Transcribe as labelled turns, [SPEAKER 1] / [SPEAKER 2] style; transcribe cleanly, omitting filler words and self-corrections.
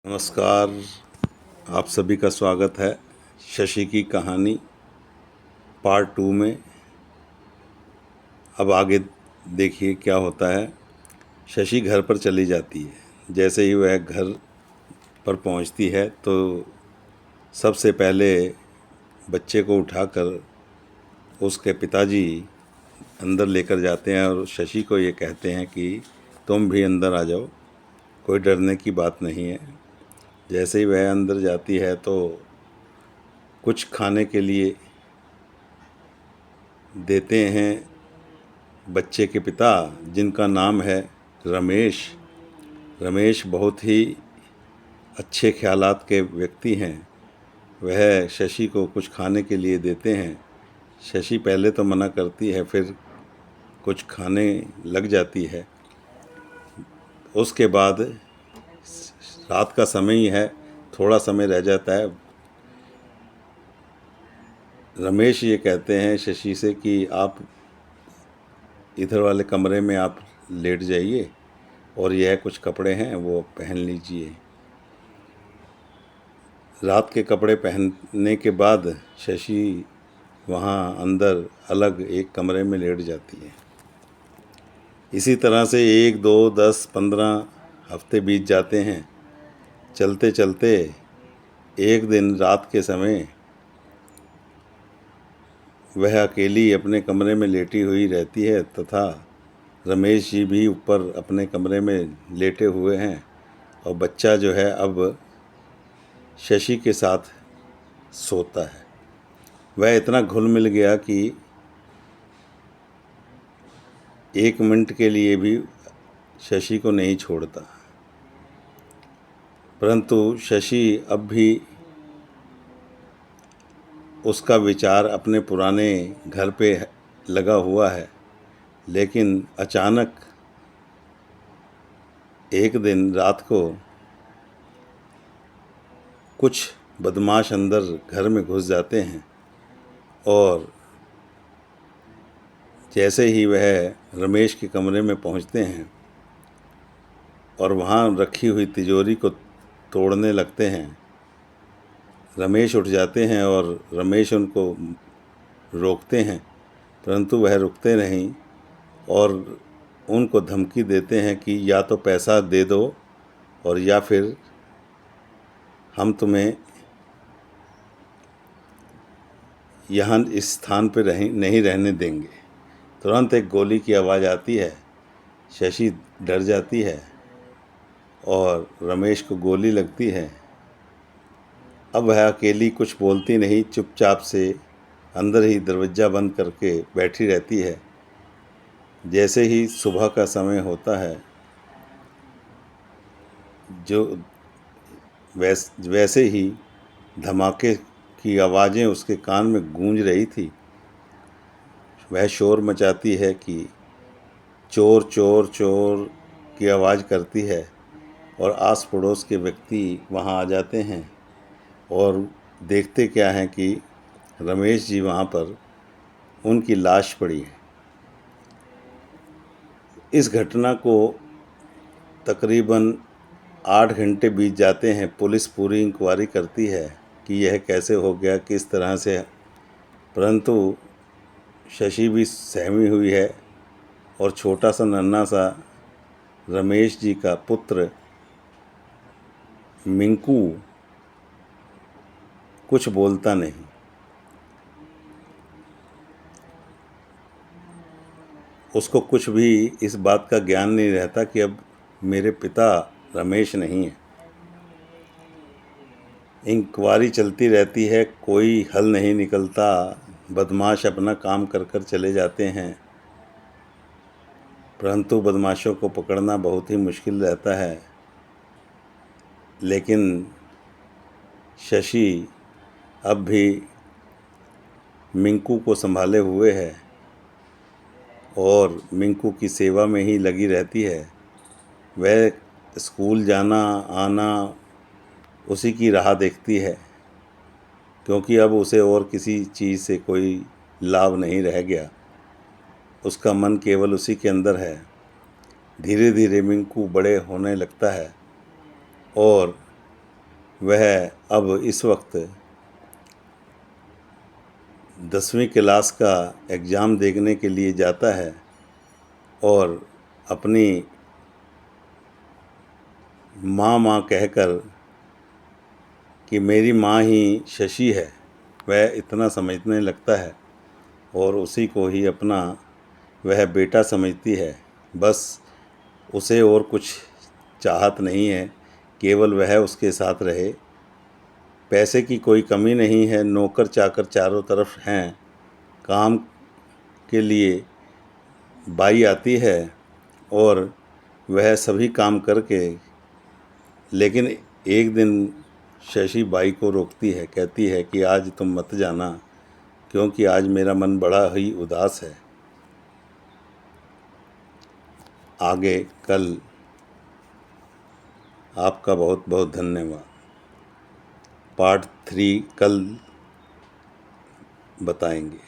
[SPEAKER 1] नमस्कार। आप सभी का स्वागत है शशि की कहानी पार्ट 2 में। अब आगे देखिए क्या होता है। शशि घर पर चली जाती है। जैसे ही वह घर पर पहुंचती है तो सबसे पहले बच्चे को उठाकर उसके पिताजी अंदर लेकर जाते हैं और शशि को ये कहते हैं कि तुम भी अंदर आ जाओ, कोई डरने की बात नहीं है। जैसे ही वह अंदर जाती है तो कुछ खाने के लिए देते हैं बच्चे के पिता, जिनका नाम है रमेश। रमेश बहुत ही अच्छे ख्यालात के व्यक्ति हैं। वह शशि को कुछ खाने के लिए देते हैं। शशि पहले तो मना करती है, फिर कुछ खाने लग जाती है। उसके बाद रात का समय ही है, थोड़ा समय रह जाता है। रमेश ये कहते हैं शशि से कि आप इधर वाले कमरे में आप लेट जाइए और यह कुछ कपड़े हैं वो पहन लीजिए। रात के कपड़े पहनने के बाद शशि वहाँ अंदर अलग एक कमरे में लेट जाती है। इसी तरह से 1, 2, 10, 15 हफ्ते बीत जाते हैं। चलते चलते एक दिन रात के समय वह अकेली अपने कमरे में लेटी हुई रहती है तथा रमेश जी भी ऊपर अपने कमरे में लेटे हुए हैं और बच्चा जो है अब शशि के साथ सोता है। वह इतना घुल मिल गया कि 1 मिनट के लिए भी शशि को नहीं छोड़ता। परंतु शशि अब भी उसका विचार अपने पुराने घर पे लगा हुआ है। लेकिन अचानक एक दिन रात को कुछ बदमाश अंदर घर में घुस जाते हैं और जैसे ही वह रमेश के कमरे में पहुंचते हैं और वहाँ रखी हुई तिजोरी को तोड़ने लगते हैं, रमेश उठ जाते हैं और रमेश उनको रोकते हैं, परंतु वह रुकते नहीं और उनको धमकी देते हैं कि या तो पैसा दे दो और या फिर हम तुम्हें यहाँ इस स्थान पर नहीं रहने देंगे। तुरंत एक गोली की आवाज़ आती है। शशि डर जाती है और रमेश को गोली लगती है। अब वह अकेली कुछ बोलती नहीं, चुपचाप से अंदर ही दरवाज़ा बंद करके बैठी रहती है। जैसे ही सुबह का समय होता है, जो वैसे ही धमाके की आवाज़ें उसके कान में गूंज रही थी। वह शोर मचाती है कि चोर चोर चोर की आवाज़ करती है और आस पड़ोस के व्यक्ति वहाँ आ जाते हैं और देखते क्या हैं कि रमेश जी वहाँ पर उनकी लाश पड़ी है। इस घटना को तकरीबन 8 घंटे बीत जाते हैं। पुलिस पूरी इंक्वायरी करती है कि यह कैसे हो गया, किस तरह से, परंतु शशि भी सहमी हुई है और छोटा सा नन्हा सा रमेश जी का पुत्र मिंकू कुछ बोलता नहीं। उसको कुछ भी इस बात का ज्ञान नहीं रहता कि अब मेरे पिता रमेश नहीं है। इंक्वायरी चलती रहती है, कोई हल नहीं निकलता। बदमाश अपना काम कर कर चले जाते हैं, परंतु बदमाशों को पकड़ना बहुत ही मुश्किल रहता है। लेकिन शशि अब भी मिंकू को संभाले हुए है और मिंकू की सेवा में ही लगी रहती है। वह स्कूल जाना आना उसी की राह देखती है, क्योंकि अब उसे और किसी चीज़ से कोई लाभ नहीं रह गया। उसका मन केवल उसी के अंदर है। धीरे धीरे मिंकू बड़े होने लगता है और वह अब इस वक्त 10वीं क्लास का एग्ज़ाम देने के लिए जाता है और अपनी माँ माँ कहकर कि मेरी माँ ही शशि है, वह इतना समझने लगता है और उसी को ही अपना वह बेटा समझती है। बस उसे और कुछ चाहत नहीं है, केवल वह उसके साथ रहे। पैसे की कोई कमी नहीं है, नौकर चाकर चारों तरफ हैं। काम के लिए बाई आती है और वह सभी काम करके, लेकिन एक दिन शशि बाई को रोकती है, कहती है कि आज तुम मत जाना, क्योंकि आज मेरा मन बड़ा ही उदास है। आगे कल। आपका बहुत बहुत धन्यवाद। पार्ट 3 कल बताएंगे।